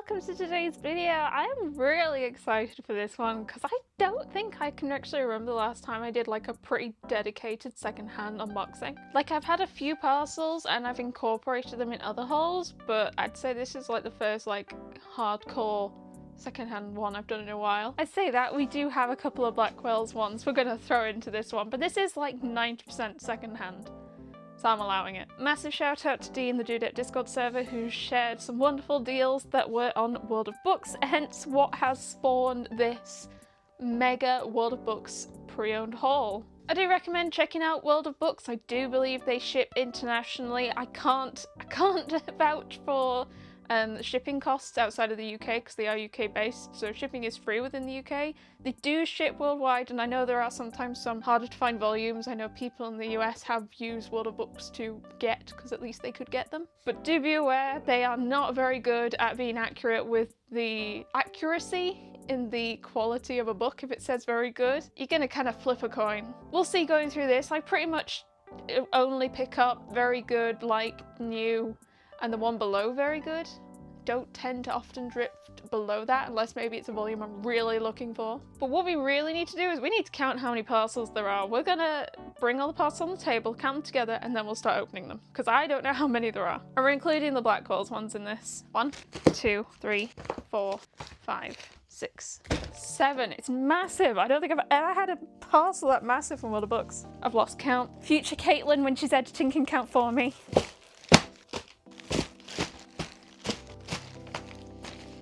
welcome to today's video. I am really excited for this one because I don't think I can actually remember the last time I did like a pretty dedicated secondhand unboxing. Like, I've had a few parcels and I've incorporated them in other hauls, but I'd say this is like the first like hardcore secondhand one I've done in a while. I say that, we do have a couple of Blackwells ones we're gonna throw into this one, but this is like 90% secondhand. So I'm allowing it. Massive shout out to Dee in the Dudette Discord server who shared some wonderful deals that were on World of Books, hence what has spawned this mega World of Books pre-owned haul. I do recommend checking out World of Books. I do believe they ship internationally. I can't vouch for shipping costs outside of the UK because they are UK based, so shipping is free within the UK. They do ship worldwide, and I know there are sometimes some harder to find volumes. I know people in the US have used World of Books to get, because at least they could get them. But do be aware, they are not very good at being accurate with the accuracy in the quality of a book. If it says very good, you're gonna kind of flip a coin. We'll see going through this. I pretty much only pick up very good, like new, and the one below very good. Don't tend to often drift below that unless maybe it's a volume I'm really looking for. But what we really need to do is we need to count how many parcels there are. We're gonna bring all the parcels on the table, count them together, and then we'll start opening them because I don't know how many there are. And we're including the Blackwells ones in this. 1, 2, 3, 4, 5, 6, 7. It's massive. I don't think I've ever had a parcel that massive from World of Books. I've lost count. Future Caitlin, when she's editing, can count for me.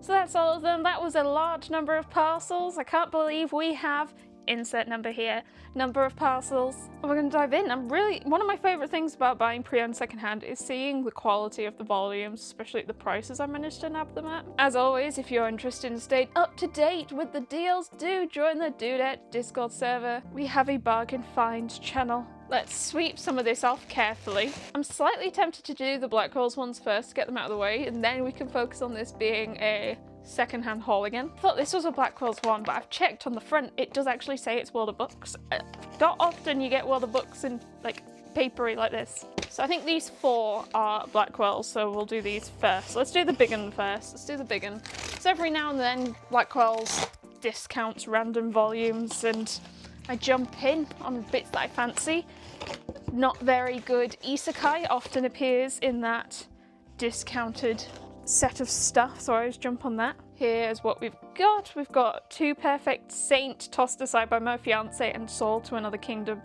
So that's all of them. That was a large number of parcels. I can't believe we have, insert number here, number of parcels. We're going to dive in. One of my favourite things about buying pre-owned secondhand is seeing the quality of the volumes, especially at the prices I managed to nab them at. As always, if you're interested in staying up to date with the deals, do join the Dudette Discord server. We have a bargain find channel. Let's sweep some of this off carefully. I'm slightly tempted to do the Blackwells ones first to get them out of the way, and then we can focus on this being a secondhand haul again. I thought this was a Blackwells one, but I've checked on the front. It does actually say it's World of Books. Not often you get World of Books in like papery like this. So I think these 4 are Blackwells, so we'll do these first. Let's do the big one first. Let's do the big one. So every now and then Blackwells discounts random volumes and I jump in on bits that I fancy. Not very good isekai often appears in that discounted set of stuff, so I always jump on that. Here's what we've got. We've got 2 Perfect Saint tossed aside by my fiance and Soul to Another Kingdom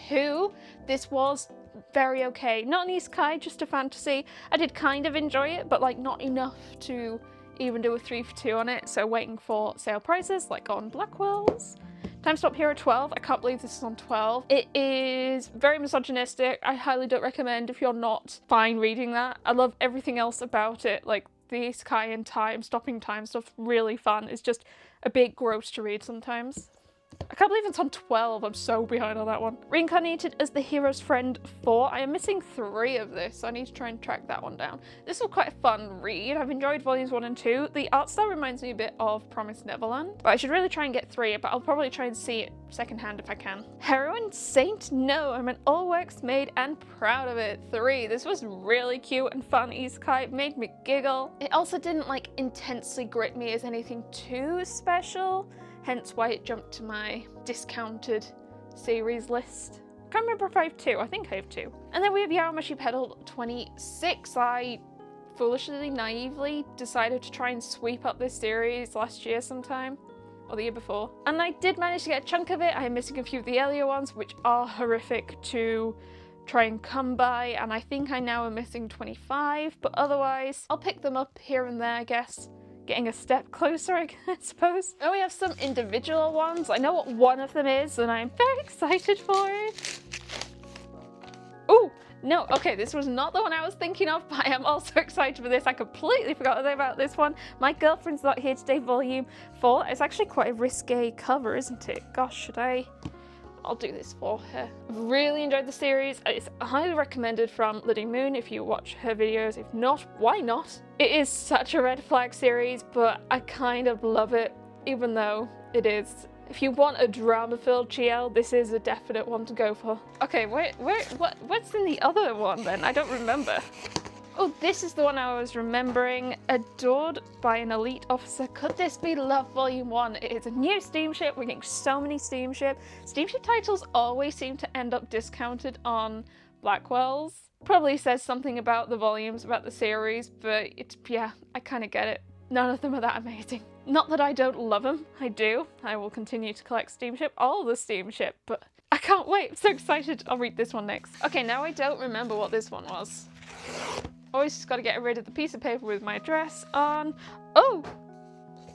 2. This was very okay. Not an isekai, just a fantasy. I did kind of enjoy it, but like not enough to even do a 3 for 2 on it, so waiting for sale prices like on Blackwells. Time stop here at 12. I can't believe this is on 12. It is very misogynistic. I highly don't recommend if you're not fine reading that. I love everything else about it, like the isekai and time, stopping time stuff, really fun. It's just a bit gross to read sometimes. I can't believe it's on 12. I'm so behind on that one. Reincarnated as the Hero's Friend 4. I am missing 3 of this, so I need to try and track that one down. This was quite a fun read. I've enjoyed volumes 1 and 2. The art style reminds me a bit of Promised Neverland, but I should really try and get 3, but I'll probably try and see it secondhand if I can. Heroine Saint? No, I'm an all works made and proud of it. 3. This was really cute and fun isekai. It made me giggle. It also didn't like intensely grip me as anything too special, hence why it jumped to my discounted series list. Can't remember if I have 2. I think I have 2. And then we have Yaramashi Pedal 26. I foolishly, naively decided to try and sweep up this series last year sometime, or the year before. And I did manage to get a chunk of it. I am missing a few of the earlier ones, which are horrific to try and come by, and I think I now am missing 25, but otherwise I'll pick them up here and there, I guess. Getting a step closer, I suppose. Now we have some individual ones. I know what one of them is, and I'm very excited for it. Ooh, no, okay, this was not the one I was thinking of, but I am also excited for this. I completely forgot about this one. My Girlfriend's Not Here Today, Volume 4. It's actually quite a risque cover, isn't it? Gosh, should I? I'll do this for her. I've really enjoyed the series. It's highly recommended from Lydia Moon if you watch her videos. If not, why not? It is such a red flag series, but I kind of love it, even though it is. If you want a drama-filled GL, this is a definite one to go for. Okay, what's in the other one then? I don't remember. Oh, this is the one I was remembering. Adored by an elite officer. Could this be Love Volume 1? It is a new steamship. We're getting so many steamship. Steamship titles always seem to end up discounted on Blackwells. Probably says something about the volumes, about the series, but it's, yeah, I kind of get it. None of them are that amazing. Not that I don't love them. I do. I will continue to collect steamship, all the steamship, but I can't wait. I'm so excited. I'll read this one next. Okay, now I don't remember what this one was. Always just got to get rid of the piece of paper with my address on. Oh!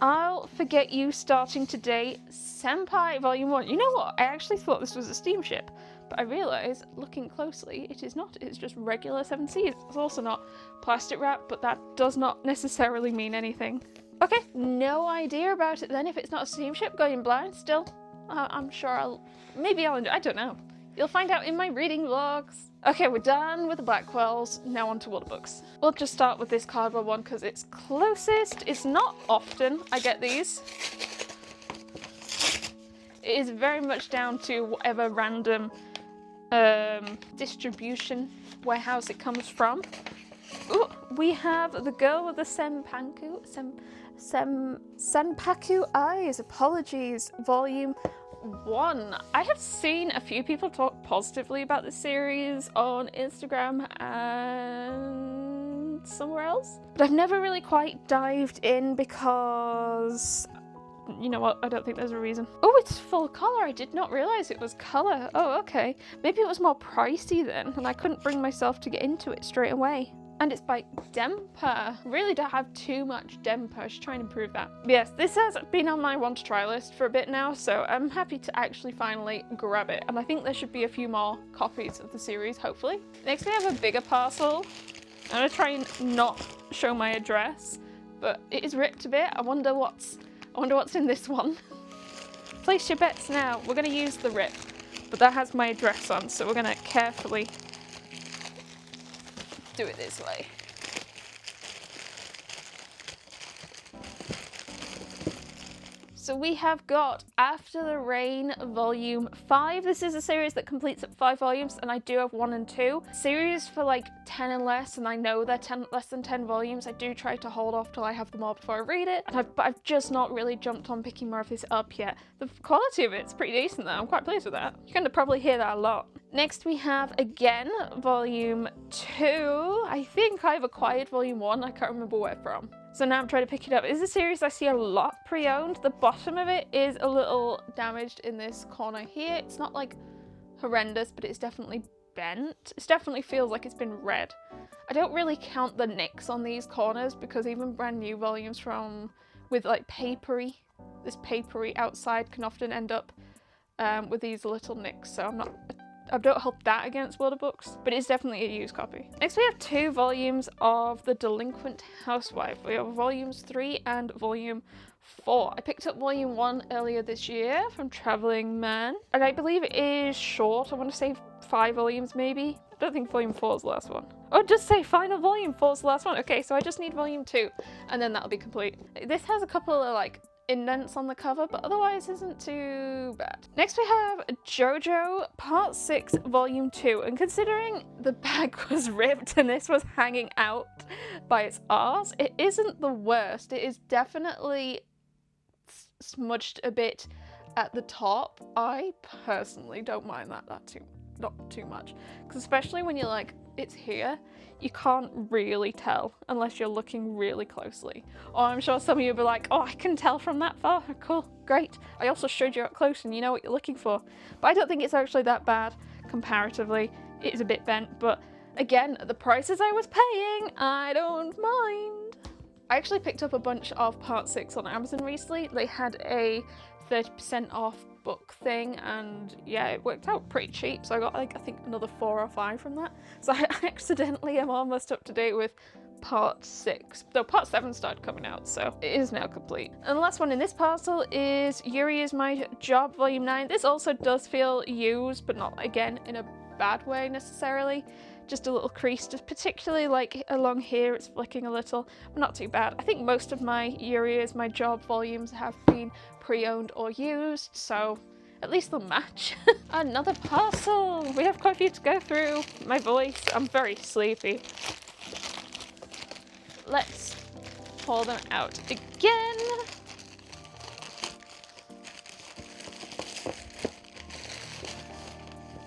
I'll Forget You Starting Today, Senpai Volume 1. You know what? I actually thought this was a steamship, but I realised, looking closely, it is not. It's just regular 7 Seas. It's also not plastic wrap, but that does not necessarily mean anything. Okay, no idea about it then. If it's not a steamship, going blind still. I'm sure maybe I'll enjoy, I don't know. You'll find out in my reading vlogs. Okay, we're done with the Blackwells, now on to water books. We'll just start with this cardboard one because it's closest. It's not often I get these. It is very much down to whatever random distribution warehouse it comes from. Ooh, we have The Girl with the Senpaku Eyes, Apologies, Volume 1. I have seen a few people talk positively about this series on Instagram and somewhere else, but I've never really quite dived in because, you know what, I don't think there's a reason. Oh, it's full colour. I did not realise it was colour. Oh, okay. Maybe it was more pricey then, and I couldn't bring myself to get into it straight away. And it's by Demper. Really don't have too much Demper. I should try and improve that. But yes, this has been on my want to try list for a bit now, so I'm happy to actually finally grab it. And I think there should be a few more copies of the series, hopefully. Next we have a bigger parcel. I'm gonna try and not show my address, but it is ripped a bit. I wonder what's in this one. Place your bets now. We're gonna use the rip, but that has my address on, so we're gonna carefully do it this way. So we have got After the Rain Volume 5. This is a series that completes at 5 volumes, and I do have 1 and 2. Series for like 10 and less, and I know they're less than 10 volumes. I do try to hold off till I have them all before I read it, and I've just not really jumped on picking more of this up yet. The quality of it's pretty decent though. I'm quite pleased with that. You're going to probably hear that a lot. Next we have, again, Volume 2. I think I've acquired Volume 1. I can't remember where from. So now I'm trying to pick it up. It's a series I see a lot pre-owned. The bottom of it is a little damaged in this corner here. It's not like horrendous, but it's definitely bent. It definitely feels like it's been read. I don't really count the nicks on these corners because even brand new volumes with like this papery outside can often end up with these little nicks. So I don't hold that against water books, but it's definitely a used copy. Next we have 2 volumes of The Delinquent Housewife. We have volumes 3 and volume 4. I picked up volume 1 earlier this year from Traveling Man, and I believe it is short. I want to say 5 volumes maybe. I don't think volume 4 is the last one. Oh, just say final volume 4 is the last one. Okay, so I just need volume 2, and then that'll be complete. This has a couple of like indents on the cover, but otherwise isn't too bad. Next we have JoJo Part 6 Volume 2, and considering the bag was ripped and this was hanging out by its arse, it isn't the worst. It is definitely smudged a bit at the top. I personally don't mind that not too much, because especially when you're like, it's here, you can't really tell unless you're looking really closely. Or I'm sure some of you will be like, oh, I can tell from that far. Cool, great. I also showed you up close and you know what you're looking for. But I don't think it's actually that bad comparatively. It is a bit bent, but again, at the prices I was paying, I don't mind. I actually picked up a bunch of Part 6 on Amazon recently. They had a 30% off book thing, and yeah, it worked out pretty cheap, so I got like I think another 4 or 5 from that. So I accidentally am almost up to date with Part 6, though Part 7 started coming out, so it is now complete. And the last one in this parcel is Yuri Is My Job Volume 9. This also does feel used, but not again in a bad way necessarily. Just a little crease, just particularly like along here it's flicking a little, but not too bad. I think most of my Yuri Is My Job volumes have been pre-owned or used, so at least they'll match. Another parcel! We have quite a few to go through. My voice, I'm very sleepy. let's pour them out again.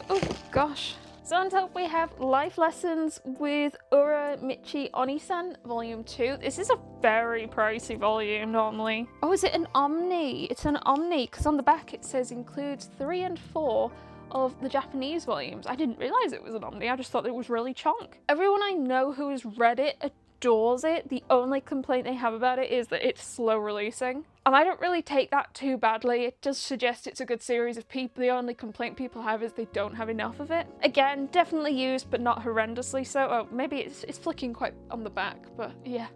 Oh gosh. So on top we have Life Lessons with Ura Michi Onisan, Volume 2. This is a very pricey volume normally. Oh, is it an Omni? It's an Omni, because on the back it says includes 3 and 4 of the Japanese volumes. I didn't realise it was an Omni, I just thought it was really chonk. Everyone I know who has read it adores it. The only complaint they have about it is that it's slow releasing. And I don't really take that too badly. It does suggest it's a good series of people. The only complaint people have is they don't have enough of it. Again, definitely used, but not horrendously so. Oh, maybe it's flicking quite on the back, but yeah.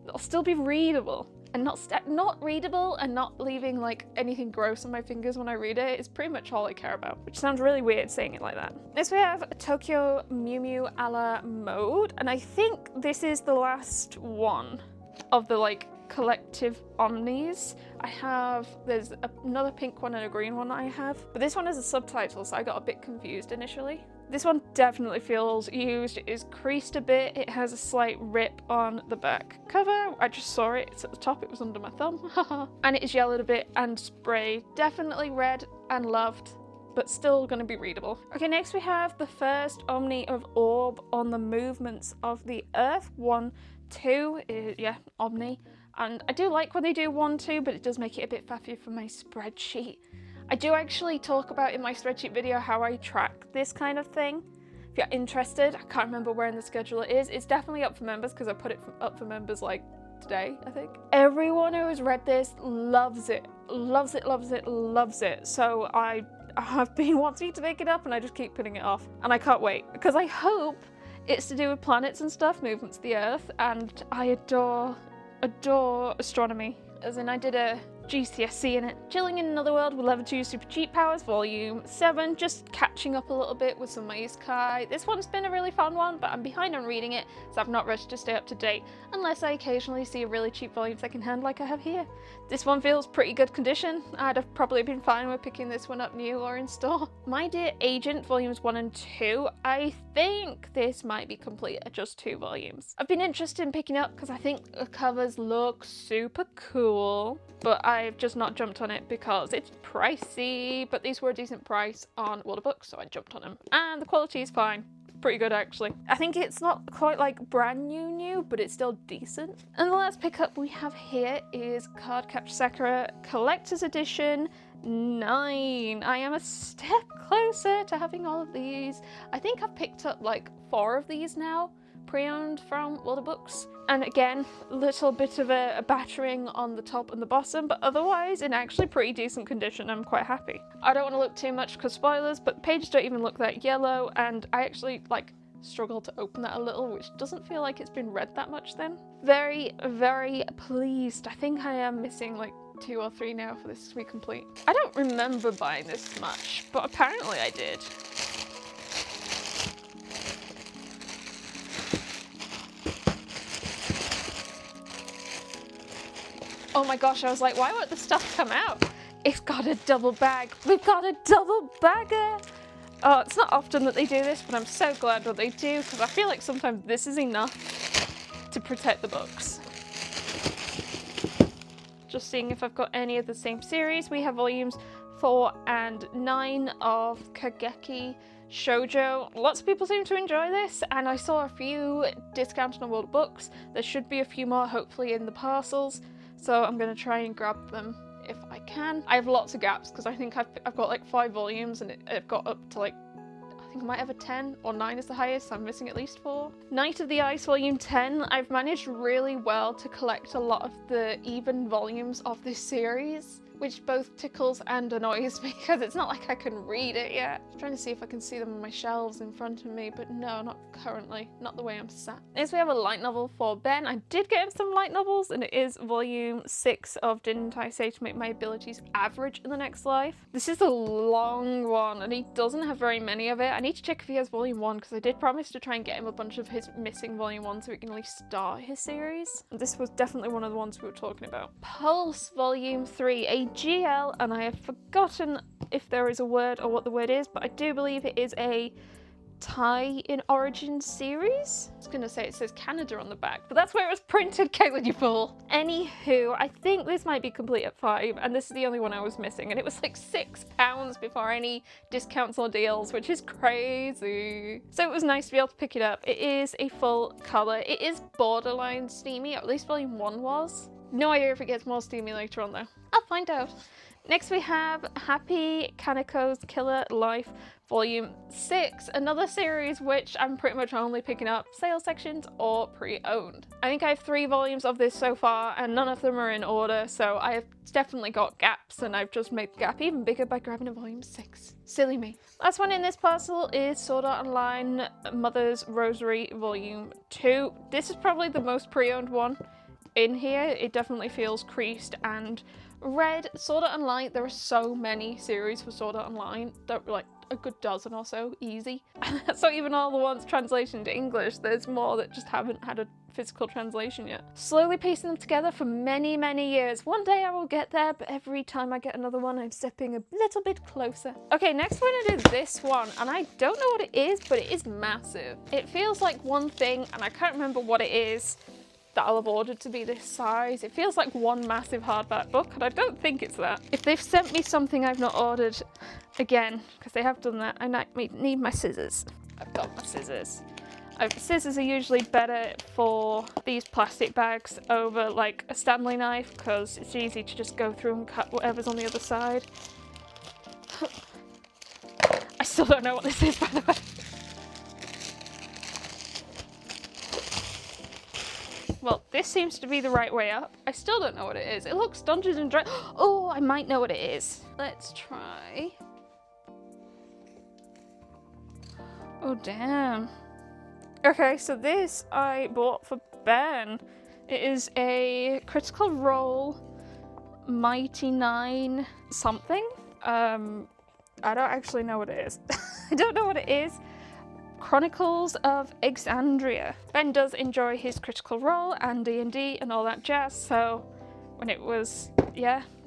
It'll still be readable. And not readable and not leaving like anything gross on my fingers when I read it is pretty much all I care about, which sounds really weird saying it like that. Next we have Tokyo Mew Mew a la Mode, and I think this is the last one of the like collective omnis. There's another pink one and a green one that I have, but this one has a subtitle, so I got a bit confused initially. This one definitely feels used. It is creased a bit. It has a slight rip on the back cover. I just saw it. It's at the top. It was under my thumb. And it is yellowed a bit and sprayed. Definitely read and loved, but still going to be readable. Okay, next we have the first Omni of Orb on the Movements of the Earth. 1, 2, yeah, Omni. And I do like when they do 1, 2, but it does make it a bit faffy for my spreadsheet. I do actually talk about in my spreadsheet video how I track this kind of thing. If you're interested, I can't remember where in the schedule it is. It's definitely up for members because I put it up for members like today, I think. Everyone who has read this loves it. Loves it, loves it, loves it. So I have been wanting to make it up and I just keep putting it off. And I can't wait because I hope it's to do with planets and stuff, movements of the Earth, and I adore astronomy. As in I did a GCSE in it. Chilling in Another World with Level 2 Super Cheat Powers, Volume 7, just catching up a little bit with some isekai. This one's been a really fun one, but I'm behind on reading it, so I've not rushed to stay up to date, unless I occasionally see a really cheap volume secondhand like I have here. This one feels pretty good condition. I'd have probably been fine with picking this one up new or in store. My Dear Agent, Volumes 1 and 2. I think this might be complete at just 2 volumes. I've been interested in picking up because I think the covers look super cool, but I've just not jumped on it because it's pricey, but these were a decent price on World of Books, so I jumped on them. And the quality is fine. Pretty good actually. I think it's not quite like brand new, but it's still decent. And the last pickup we have here is Cardcaptor Sakura Collector's Edition 9. I am a step closer to having all of these. I think I've picked up like 4 of these now, pre-owned from World of Books. And again, a little bit of a battering on the top and the bottom, but otherwise in actually pretty decent condition. I'm quite happy. I don't want to look too much because spoilers, but the pages don't even look that yellow, and I actually like struggle to open that a little, which doesn't feel like it's been read that much then. Very, very pleased. I think I am missing like 2 or 3 now for this to be complete. I don't remember buying this much, but apparently I did. Oh my gosh, I was like, why won't the stuff come out? It's got a double bag. We've got a double bagger. Oh, it's not often that they do this, but I'm so glad that they do, because I feel like sometimes this is enough to protect the books. Just seeing if I've got any of the same series. We have volumes 4 and 9 of Kageki Shoujo. Lots of people seem to enjoy this, and I saw a few discounted on World of Books. There should be a few more hopefully in the parcels. So I'm going to try and grab them if I can. I have lots of gaps because I think I've got like 5 volumes and I've got up to like, I think I might have a 10 or 9 is the highest, so I'm missing at least 4. Night of the Ice Volume 10. I've managed really well to collect a lot of the even volumes of this series, which both tickles and annoys me because it's not like I can read it yet. I'm trying to see if I can see them on my shelves in front of me, but no, not currently. Not the way I'm sat. Next we have a light novel for Ben. I did get him some light novels, and it is volume 6 of Didn't I Say to Make My Abilities Average in the Next Life. This is a long one, and he doesn't have very many of it. I need to check if he has volume 1, because I did promise to try and get him a bunch of his missing volume 1 so he can at least start his series. And this was definitely one of the ones we were talking about. Pulse Volume 3, a GL, and I have forgotten if there is a word or what the word is, but I do believe it is a tie in origin series. I was gonna say it says Canada on the back, but that's where it was printed, Caitlin, you fool. Anywho, I think this might be complete at 5, and this is the only one I was missing, and it was like £6 before any discounts or deals, which is crazy. So it was nice to be able to pick it up. It is a full colour. It is borderline steamy, or at least volume 1 was. No idea if it gets more steamy later on though. I'll find out. Next we have Happy Kaneko's Killer Life Volume 6, another series which I'm pretty much only picking up sales sections or pre-owned. I think I have 3 volumes of this so far and none of them are in order, so I have definitely got gaps, and I've just made the gap even bigger by grabbing a volume 6. Silly me. Last one in this parcel is Sword Art Online Mother's Rosary Volume 2. This is probably the most pre-owned one in here. It definitely feels creased and red. Sword Art Online, there are so many series for Sword Art Online, there are like a good dozen or so, easy. So even all the ones translated into English, there's more that just haven't had a physical translation yet. Slowly piecing them together for many, many years. One day I will get there, but every time I get another one, I'm stepping a little bit closer. Okay, next we're gonna do this one, and I don't know what it is, but it is massive. It feels like one thing, and I can't remember what it is that I'll have ordered to be this size. It feels like one massive hardback book, and I don't think it's that. If they've sent me something I've not ordered, again, because they have done that, I need my scissors. I've got my scissors. Scissors are usually better for these plastic bags over like a Stanley knife, because it's easy to just go through and cut whatever's on the other side. I still don't know what this is, by the way. Well, this seems to be the right way up. I still don't know what it is. It looks Dungeons and Dragons. Oh, I might know what it is. Let's try. Oh, damn. Okay, so this I bought for Ben. It is a Critical Role Mighty 9 something. I don't actually know what it is. I don't know what it is. Chronicles of Exandria. Ben does enjoy his Critical Role and D&D and all that jazz, so when it was,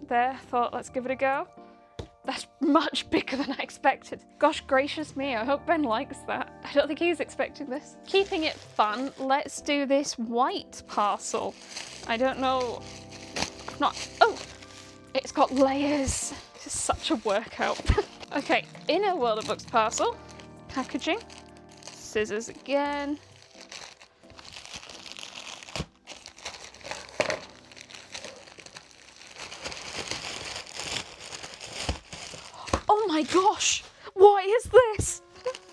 there, thought let's give it a go. That's much bigger than I expected. Gosh gracious me, I hope Ben likes that. I don't think he's expecting this. Keeping it fun, let's do this white parcel. I don't know, oh, it's got layers. This is such a workout. Okay, Inner World of Books parcel, packaging. Scissors again. Oh my gosh! What is this?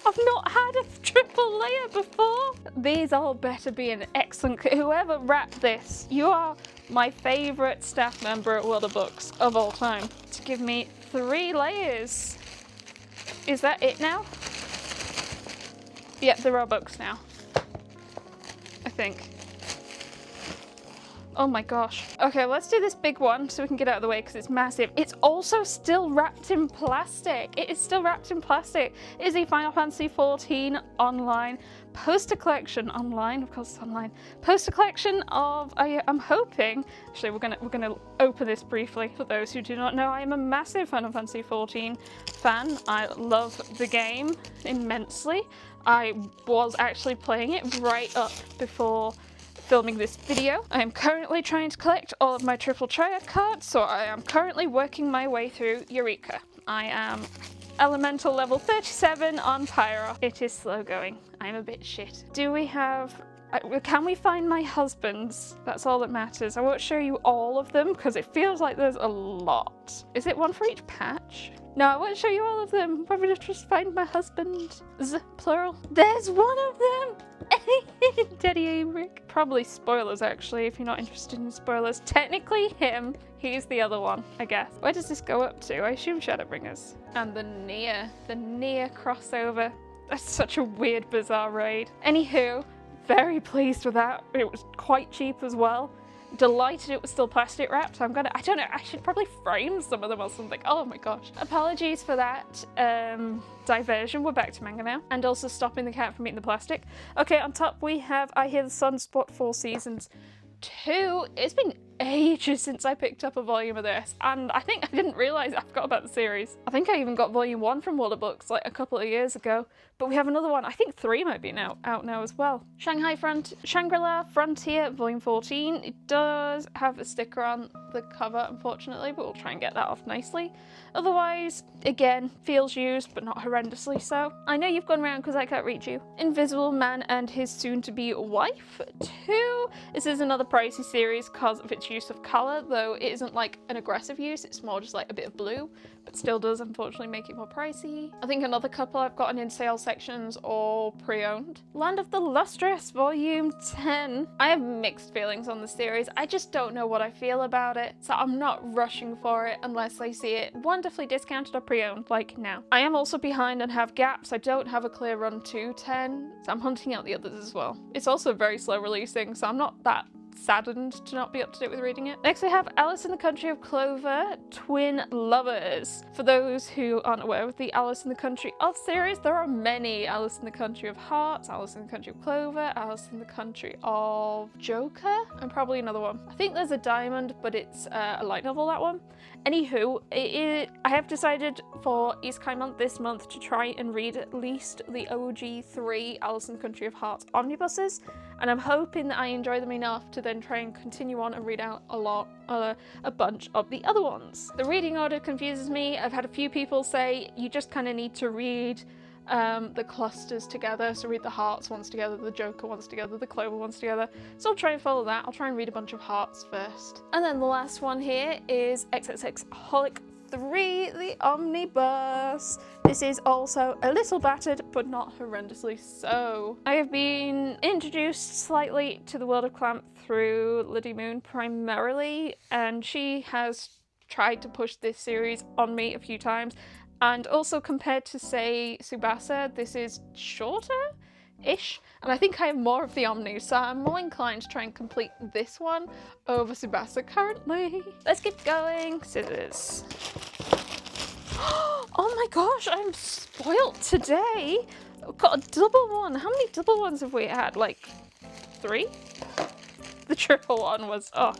I've not had a triple layer before. These all better be an excellent. Whoever wrapped this, you are my favourite staff member at World of Books of all time. To give me 3 layers. Is that it now? Yep, there are books now, I think. Oh my gosh. Okay, let's do this big one so we can get out of the way because it's massive. It's also still wrapped in plastic. It is still wrapped in plastic. It is the Final Fantasy XIV online poster collection. Online, of course it's online. Poster collection of, I'm hoping, actually we're gonna open this briefly. For those who do not know, I am a massive Final Fantasy XIV fan. I love the game immensely. I was actually playing it right up before filming this video. I am currently trying to collect all of my triple triad cards, so I am currently working my way through Eureka. I am elemental level 37 on Pyro. It is slow going. I'm a bit shit. Do we have... can we find my husband's? That's all that matters. I won't show you all of them because it feels like there's a lot. Is it one for each patch? No, I won't show you all of them. I'm gonna just find my husband's, plural. There's one of them! Daddy Abrick. Probably spoilers, actually, if you're not interested in spoilers. Technically him, he's the other one, I guess. Where does this go up to? I assume Shadowbringers. And the Nier crossover. That's such a weird, bizarre raid. Anywho, very pleased with that. It was quite cheap as well. Delighted it was still plastic wrapped. I don't know, I should probably frame some of them or something. Oh my gosh. Apologies for that diversion. We're back to manga now. And also stopping the cat from eating the plastic. Okay, on top we have I Hear the Sun Spot 4 Seasons 2. It's been ages since I picked up a volume of this, and I think I didn't realise I forgot about the series. I think I even got volume 1 from Water Books like a couple of years ago, but we have another one. I think 3 might be out now as well. Shangri-La Frontier volume 14. It does have a sticker on the cover, unfortunately, but we'll try and get that off nicely. Otherwise, again, feels used, but not horrendously so. I know you've gone around because I can't reach you. Invisible Man and His Soon-to-Be Wife 2. This is another pricey series because of its use of colour, though it isn't like an aggressive use, it's more just like a bit of blue, but still does unfortunately make it more pricey. I think another couple I've gotten in sale sections or pre-owned. Land of the Lustrous volume 10. I have mixed feelings on the series. I just don't know what I feel about it, so I'm not rushing for it unless I see it wonderfully discounted or pre-owned like now. I am also behind and have gaps. I don't have a clear run to 10, so I'm hunting out the others as well. It's also very slow releasing, so I'm not that saddened to not be up to date with reading it. Next we have Alice in the Country of Clover Twin Lovers. For those who aren't aware of the Alice in the Country of series, there are many: Alice in the Country of Hearts, Alice in the Country of Clover, Alice in the Country of Joker, and probably another one. I think there's a Diamond, but it's a light novel, that one. Anywho, I have decided for Isekai month this month to try and read at least the OG 3 Alice in the Country of Hearts omnibuses, and I'm hoping that I enjoy them enough to then try and continue on and read out a bunch of the other ones. The reading order confuses me. I've had a few people say you just kind of need to read the clusters together, so read the Hearts ones together, the Joker ones together, the Clover ones together. So I'll try and follow that. I'll try and read a bunch of Hearts first. And then the last one here is XXX Holic 3, the Omnibus. This is also a little battered, but not horrendously so. I have been introduced slightly to the world of Clamp through Liddy Moon primarily, and she has tried to push this series on me a few times. And also compared to, say, Tsubasa, this is shorter-ish, and I think I have more of the Omni, so I'm more inclined to try and complete this one over Tsubasa currently. Let's get going. Scissors. Oh my gosh, I'm spoilt today. I've got a double one. How many double ones have we had? Like 3? The triple one was, oh.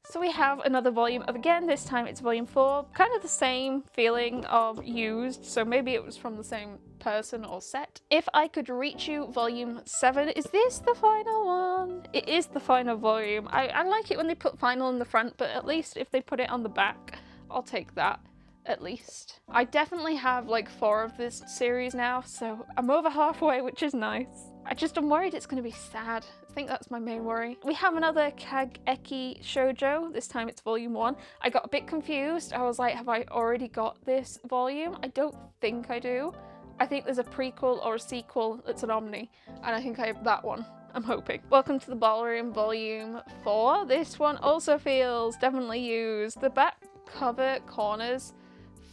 So we have another volume of, again, this time it's volume 4, kind of the same feeling of used, so maybe it was from the same person or set. If I Could Reach You, volume 7. Is this the final one? It is the final volume. I like it when they put final in the front, but at least if they put it on the back, I'll take that. At least. I definitely have like 4 of this series now, so I'm over halfway, which is nice. I'm worried it's going to be sad. I think that's my main worry. We have another Kageki shoujo. This time it's volume 1. I got a bit confused. I was like, have I already got this volume? I don't think I do. I think there's a prequel or a sequel that's an Omni, and I think I have that one. I'm hoping. Welcome to the Ballroom, volume 4. This one also feels definitely used. The back cover corners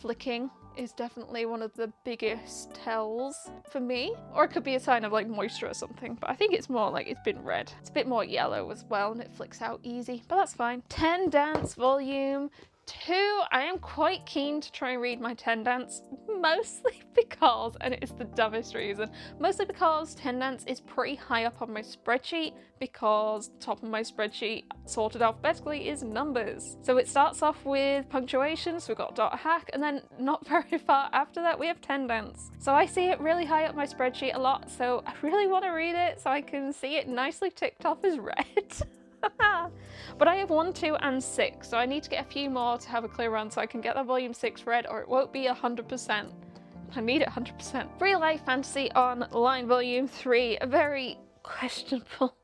flicking is definitely one of the biggest tells for me, or it could be a sign of like moisture or something, but I think it's more like it's been read. It's a bit more yellow as well, and it flicks out easy, but that's fine. 10 Dance volume 2. I am quite keen to try and read my 10 Dance, mostly because, and it is the dumbest reason, mostly because 10 Dance is pretty high up on my spreadsheet, because the top of my spreadsheet sorted alphabetically is numbers. So it starts off with punctuation, so we've got dot hack, and then not very far after that we have 10 Dance. So I see it really high up my spreadsheet a lot, so I really want to read it so I can see it nicely ticked off as read. But I have 1, 2, and 6, so I need to get a few more to have a clear run so I can get that volume 6 read, or it won't be 100%. I need it 100%. Free Life Fantasy Online volume 3, a very questionable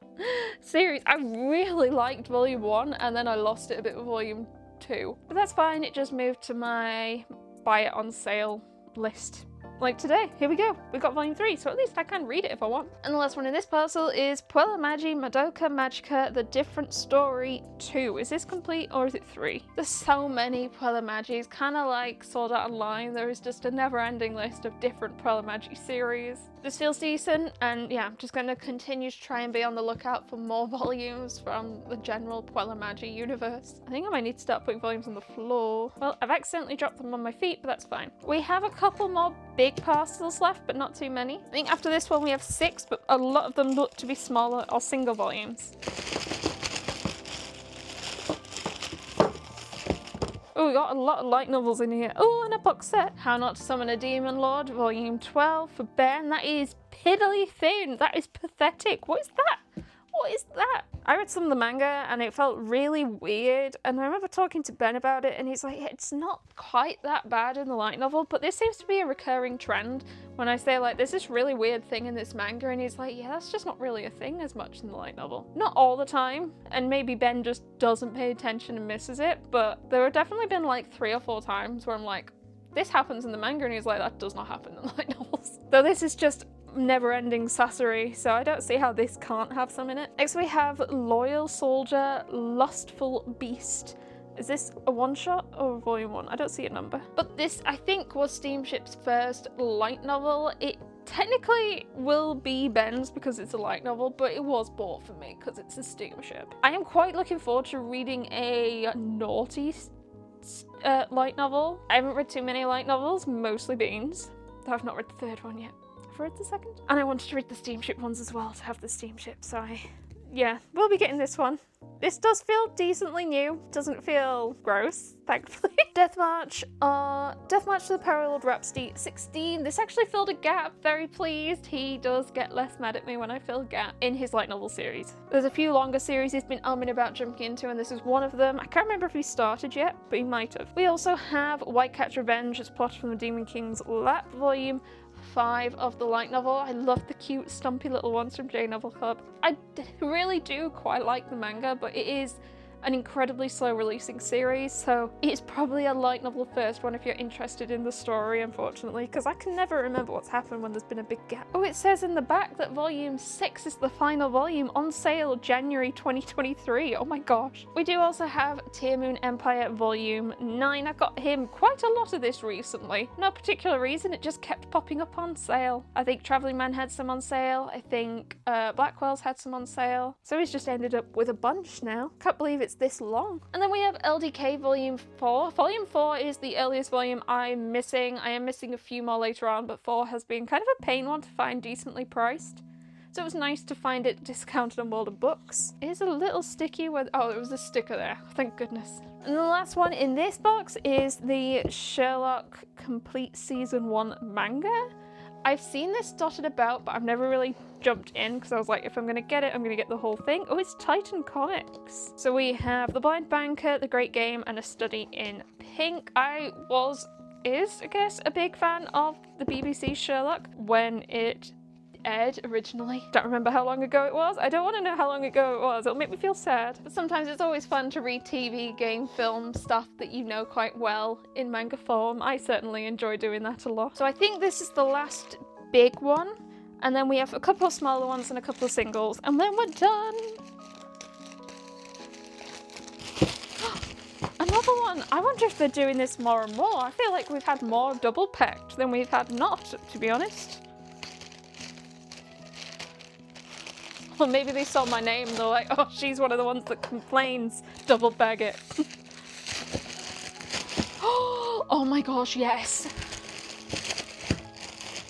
series. I really liked volume 1 and then I lost it a bit with volume 2. But that's fine, it just moved to my buy it on sale list. Like today, here we go. We've got volume 3, so at least I can read it if I want. And the last one in this parcel is Puella Magi Madoka Magica The Different Story 2. Is this complete or is it 3? There's so many Puella Magis, kind of like Sword Art Online. There is just a never-ending list of different Puella Magi series. This feels decent, and yeah, I'm just going to continue to try and be on the lookout for more volumes from the general Puella Magi universe. I think I might need to start putting volumes on the floor. Well, I've accidentally dropped them on my feet, but that's fine. We have a couple more big parcels left, but not too many. I think after this one we have 6, but a lot of them look to be smaller or single volumes. Oh, we got a lot of light novels in here. Oh, and a box set. How Not to Summon a Demon Lord, Volume 12 for Ben. That is piddly thin. That is pathetic. What is that? What is that? I read some of the manga and it felt really weird, and I remember talking to Ben about it and he's like, it's not quite that bad in the light novel, but this seems to be a recurring trend when I say like, there's this really weird thing in this manga, and he's like, yeah, that's just not really a thing as much in the light novel. Not all the time, and maybe Ben just doesn't pay attention and misses it, but there have definitely been like 3 or 4 times where I'm like, this happens in the manga, and he's like, that does not happen in the light novels. So this is just never-ending sassery, so I don't see how this can't have some in it. Next we have Loyal Soldier, Lustful Beast. Is this a one-shot or a volume 1? I don't see a number. But this, I think, was Steamship's first light novel. It technically will be Ben's because it's a light novel, but it was bought for me because it's a Steamship. I am quite looking forward to reading a naughty light novel. I haven't read too many light novels, mostly Beans. I've not read the 3rd one yet. I've read the 2nd. And I wanted to read the Steamship ones as well to have the Steamship, so yeah, we'll be getting this one. This does feel decently new. Doesn't feel gross, thankfully. Death March to the Parallel Rhapsody 16. This actually filled a gap. Very pleased. He does get less mad at me when I fill a gap in his light novel series. There's a few longer series he's been umming about jumping into, and this is one of them. I can't remember if he started yet, but he might have. We also have White Cat's Revenge, as plotted from the Demon King's Lap, Volume 5 of the light novel. I love the cute stumpy little ones from J Novel Club. I really do quite like the manga, but it is an incredibly slow releasing series, so it's probably a light novel first one if you're interested in the story, unfortunately, because I can never remember what's happened when there's been a big gap. Oh, it says in the back that volume 6 is the final volume, on sale January 2023. Oh my gosh. We do also have Tear Moon Empire volume 9. I got him quite a lot of this recently. No particular reason, it just kept popping up on sale. I think Traveling Man had some on sale. I think Blackwells had some on sale. So he's just ended up with a bunch now. Can't believe it's this long. And then we have LDK volume 4. Volume 4 is the earliest volume I'm missing. I am missing a few more later on, but 4 has been kind of a pain one to find decently priced. So it was nice to find it discounted on World of Books. It is a little sticky with, oh, there was a sticker there, thank goodness. And the last one in this box is the Sherlock Complete Season 1 manga. I've seen this dotted about, but I've never really jumped in because I was like, if I'm going to get it, I'm going to get the whole thing. Oh, it's Titan Comics. So we have The Blind Banker, The Great Game, and A Study in Pink. I guess, a big fan of the BBC Sherlock when it aired originally. Don't remember how long ago it was. I don't want to know how long ago it was. It'll make me feel sad. But sometimes it's always fun to read TV, game, film, stuff that you know quite well in manga form. I certainly enjoy doing that a lot. So I think this is the last big one. And then we have a couple of smaller ones and a couple of singles. And then we're done. Another one. I wonder if they're doing this more and more. I feel like we've had more double packed than we've had not, to be honest. Well, maybe they saw my name and they're like, oh, she's one of the ones that complains. Double bag it. Oh my gosh, yes.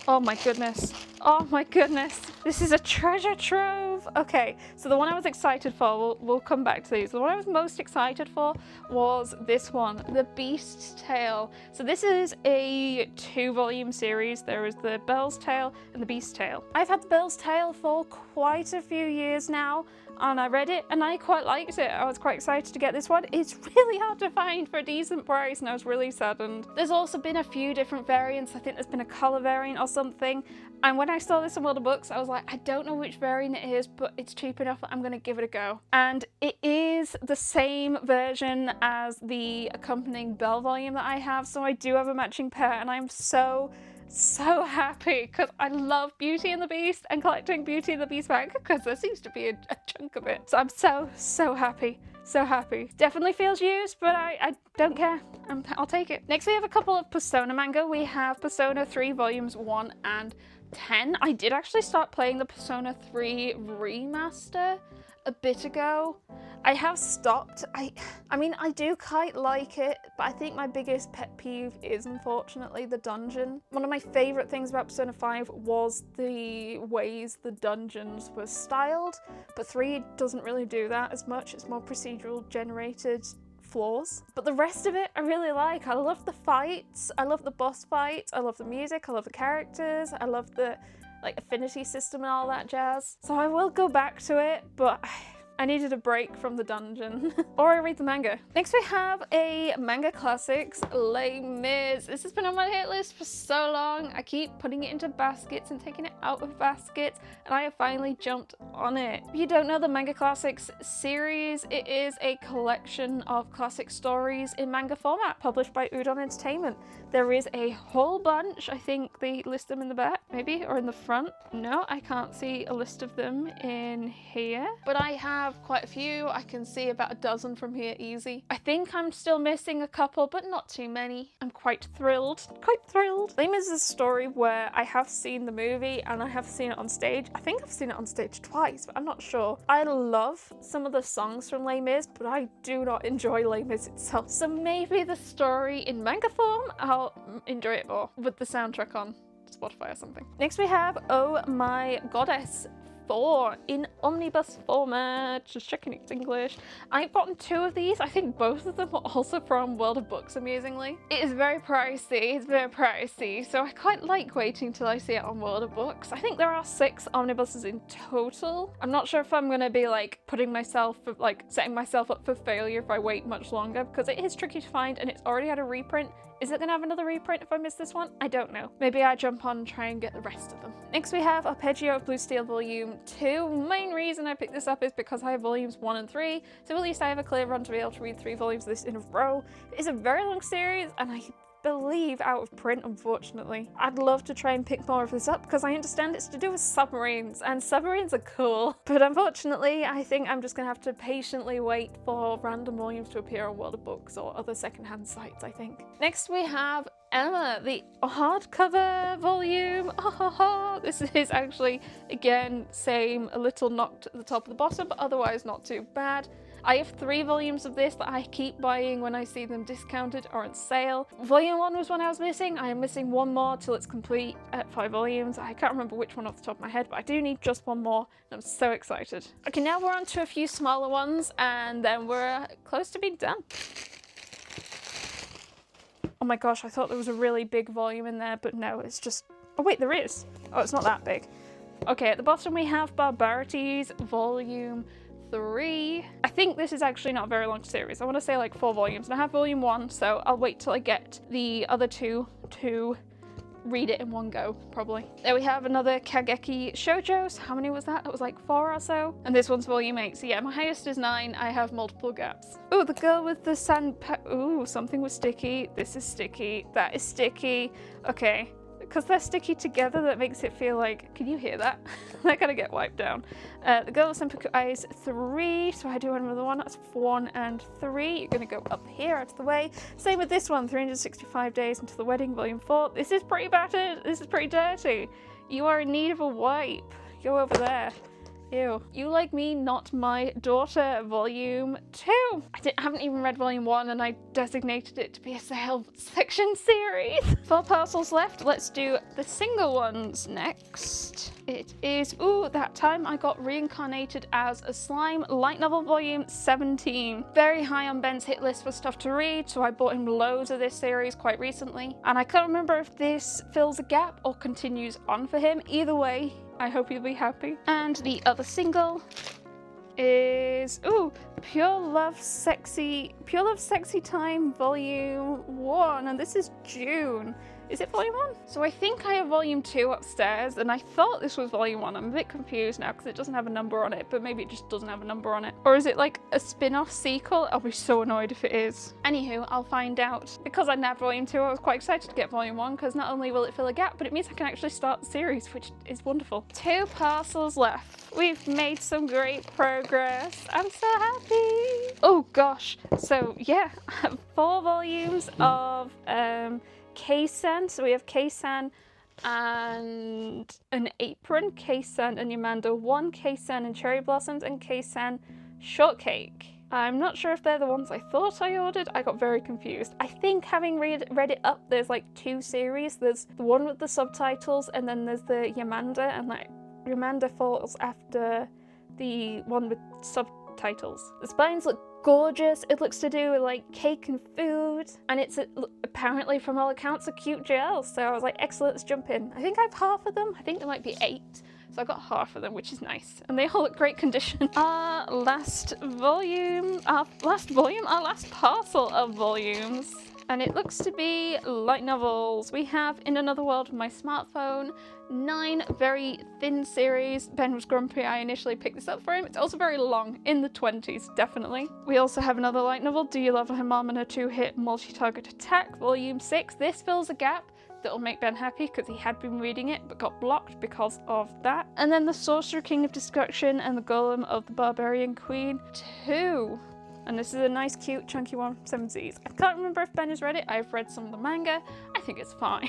Oh my goodness. Oh my goodness. This is a treasure trove. Okay, so the one I was excited for, we'll come back to these. The one I was most excited for was this one, The Beast's Tale. So this is a 2-volume series. There is the Bell's Tale and the Beast's Tale. I've had the Bell's Tale for quite a few years now, and I read it and I quite liked it. I was quite excited to get this one. It's really hard to find for a decent price and I was really saddened. There's also been a few different variants. I think there's been a colour variant or something. And when I saw this in World of Books, I was like, I don't know which variant it is, but it's cheap enough that I'm going to give it a go. And it is the same version as the accompanying Bell volume that I have, so I do have a matching pair, and I'm so happy because I love Beauty and the Beast and collecting Beauty and the Beast manga because there seems to be a chunk of it. So I'm so happy. So happy. Definitely feels used, but I don't care. I'll take it. Next we have a couple of Persona manga. We have Persona 3 volumes 1 and 10. I did actually start playing the Persona 3 remaster a bit ago, I have stopped. I mean, I do quite like it, but I think my biggest pet peeve is unfortunately the dungeon. One of my favorite things about Persona 5 was the ways the dungeons were styled, but 3 doesn't really do that as much. It's more procedural generated flaws. But the rest of it I really like. I love the fights, I love the boss fights, I love the music, I love the characters, I love the like affinity system and all that jazz. So I will go back to it, but I needed a break from the dungeon. Or I read the manga. Next we have a manga classics, Les Mis. This has been on my hit list for so long. I keep putting it into baskets and taking it out of baskets, and I have finally jumped on it. If you don't know the Manga Classics series, it is a collection of classic stories in manga format published by Udon Entertainment. There is a whole bunch. I think they list them in the back, maybe, or in the front. No, I can't see a list of them in here, but I have quite a few. I can see about a dozen from here easy. I think I'm still missing a couple, but not too many. I'm quite thrilled. Les Mis is a story where I have seen the movie and I have seen it on stage. I think I've seen it on stage twice, but I'm not sure. I love some of the songs from Les Mis, but I do not enjoy Les Mis itself. So maybe the story in manga form, I'll enjoy it more with the soundtrack on Spotify or something. Next we have Oh My Goddess 4 in omnibus format. Just checking it's English. I've gotten 2 of these. I think both of them are also from World of Books, amusingly. It is very pricey, so I quite like waiting till I see it on World of Books. I think there are 6 omnibuses in total. I'm not sure if I'm gonna be like setting myself up for failure if I wait much longer, because it is tricky to find and it's already had a reprint. Is it gonna have another reprint if I miss this one? I don't know. Maybe I jump on and try and get the rest of them. Next we have Arpeggio of Blue Steel Volume 2. Main reason I picked this up is because I have volumes 1 and 3, so at least I have a clear run to be able to read 3 volumes of this in a row. It's a very long series and I believe out of print, unfortunately. I'd love to try and pick more of this up because I understand it's to do with submarines, and submarines are cool. But unfortunately, I think I'm just gonna have to patiently wait for random volumes to appear on World of Books or other secondhand sites, I think. Next we have Emma, the hardcover volume. This is actually, again, same, a little knocked at the top of the bottom, but otherwise not too bad. I have 3 volumes of this that I keep buying when I see them discounted or on sale. Volume 1 was one I was missing. I am missing 1 more till it's complete at 5 volumes. I can't remember which one off the top of my head, but I do need just 1 more, and I'm so excited. Okay, now we're on to a few smaller ones, and then we're close to being done. Oh my gosh, I thought there was a really big volume in there, but no, it's just... Oh wait, there is. Oh, it's not that big. Okay, at the bottom we have Barbarities, Volume 3. I think this is actually not a very long series. I want to say like 4 volumes, and I have volume 1, so I'll wait till I get the other 2 to read it in one go, probably. There we have another Kageki Shoujos. How many was that? That was like 4 or so. And this one's volume 8, so yeah, my highest is 9. I have multiple gaps. Oh, the girl with the ooh, something was sticky. This is sticky. That is sticky. Okay. Because they're sticky together, that makes it feel like, can you hear that? They're gonna get wiped down. The Girl with Senpaku Eyes 3, so I do another one, that's 1 and 3. You're gonna go up here out of the way. Same with this one, 365 Days Until the Wedding, Volume 4. This is pretty battered, this is pretty dirty. You are in need of a wipe. Go over there. Ew. You Like Me, Not My Daughter, Volume 2. I haven't even read Volume 1 and I designated it to be a sale section series. 4 parcels left. Let's do the single ones next. It is, ooh, That Time I Got Reincarnated as a Slime, light novel volume 17. Very high on Ben's hit list for stuff to read, so I bought him loads of this series quite recently. And I can't remember if this fills a gap or continues on for him. Either way, I hope you'll be happy. And the other single is, ooh, Pure Love Sexy Time Volume 1, and this is June. Is it Volume 1? So I think I have Volume 2 upstairs, and I thought this was Volume 1. I'm a bit confused now because it doesn't have a number on it, but maybe it just doesn't have a number on it. Or is it like a spin-off sequel? I'll be so annoyed if it is. Anywho, I'll find out. Because I nabbed Volume 2, I was quite excited to get Volume 1 because not only will it fill a gap, but it means I can actually start the series, which is wonderful. 2 parcels left. We've made some great progress. I'm so happy. Oh gosh. So yeah, I have 4 volumes of Kei-san. So we have Kei-san and an apron, Kei-san and Yamanda 1, Kei-san and Cherry Blossoms, and Kei-san Shortcake. I'm not sure if they're the ones I thought I ordered. I got very confused. I think having read it up, there's like 2 series. There's the one with the subtitles, and then there's the Yamanda, and like Yamanda falls after the one with subtitles. The spines look gorgeous. It looks to do with like cake and food, and it's apparently, from all accounts, a cute gel. So I was like, excellent, let's jump in. I think I have half of them. I think there might be 8. So I got half of them, which is nice. And they all look great condition. Our last parcel of volumes. And it looks to be light novels. We have In Another World of My Smartphone, 9 very thin series. Ben was grumpy I initially picked this up for him. It's also very long, in the 20s, definitely. We also have another light novel, Do You Love Her Mom and a 2-Hit Multi-Target Attack, Volume 6. This fills a gap that'll make Ben happy because he had been reading it but got blocked because of that. And then The Sorcerer King of Destruction and The Golem of the Barbarian Queen 2. And this is a nice, cute, chunky one, 7Zs. I can't remember if Ben has read it. I've read some of the manga. I think it's fine.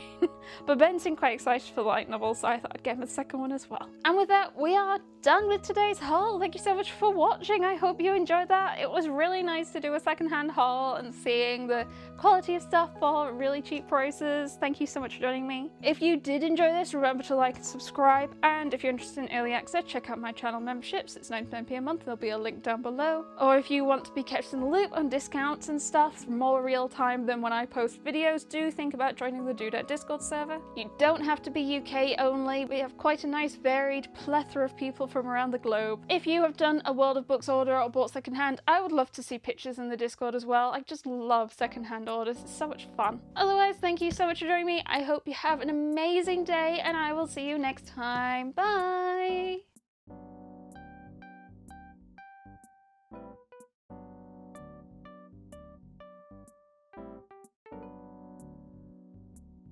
But Ben seemed quite excited for the light novel, so I thought I'd get him a second one as well. And with that, we are done with today's haul. Thank you so much for watching. I hope you enjoyed that. It was really nice to do a secondhand haul and seeing the quality of stuff for really cheap prices. Thank you so much for joining me. If you did enjoy this, remember to like and subscribe. And if you're interested in early access, check out my channel memberships. It's £99p a month. There'll be a link down below. Or if you want to be kept in the loop on discounts and stuff more real time than when I post videos, do think about joining the Dude Discord server. You don't have to be UK only. We have quite a nice varied plethora of people from around the globe. If you have done a World of Books order or bought secondhand, I would love to see pictures in the Discord as well. I just love secondhand orders. It's so much fun. Otherwise, thank you so much for joining me. I hope you have an amazing day, and I will see you next time. Bye!